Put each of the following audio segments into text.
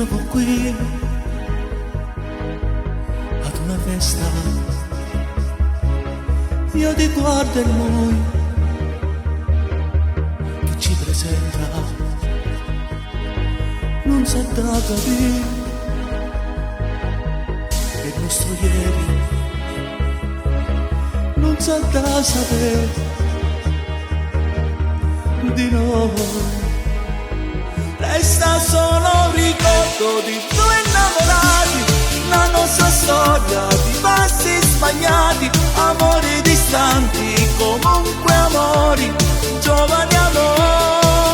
trovo qui ad una festa, io ti guardo e lui che ci presenta non sa da capire che il nostro ieri non sa da sapere di noi. Resta solo un ricordo di due innamorati, la nostra storia di passi sbagliati, amori distanti, comunque amori, giovani amori.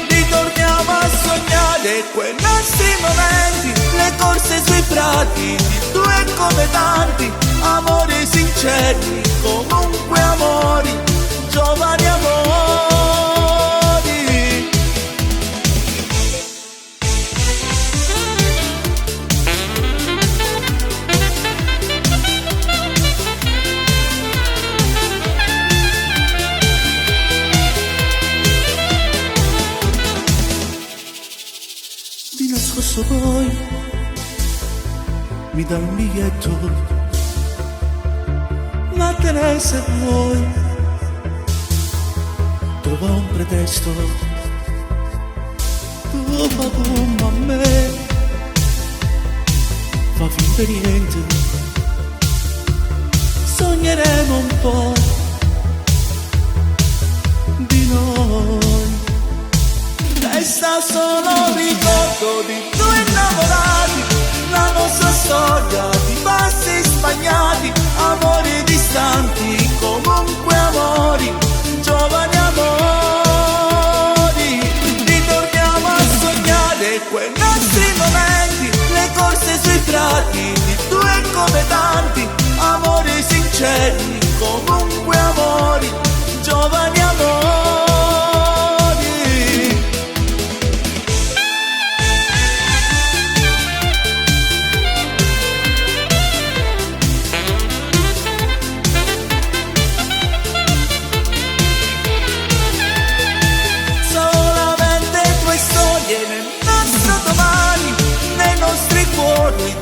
Ritorniamo a sognare quei nostri momenti, le corse sui prati, di due come tanti, amori sinceri, comunque amori, giovani amori. Di nascosto poi mi dà un biglietto, ma te ne se vuoi trova un pretesto, tu fa come a me, fa finta di niente, sogneremo un po' di noi. Resta solo un ricordo di due innamorati, la nostra storia di passi sbagliati, amori distanti, comunque amori, giovani amori. Ritorniamo a sognare quei nostri momenti, le corse sui prati, di due come tanti, amori sinceri, comunque amori, giovani amori. Nel nostro domani, nei nostri cuori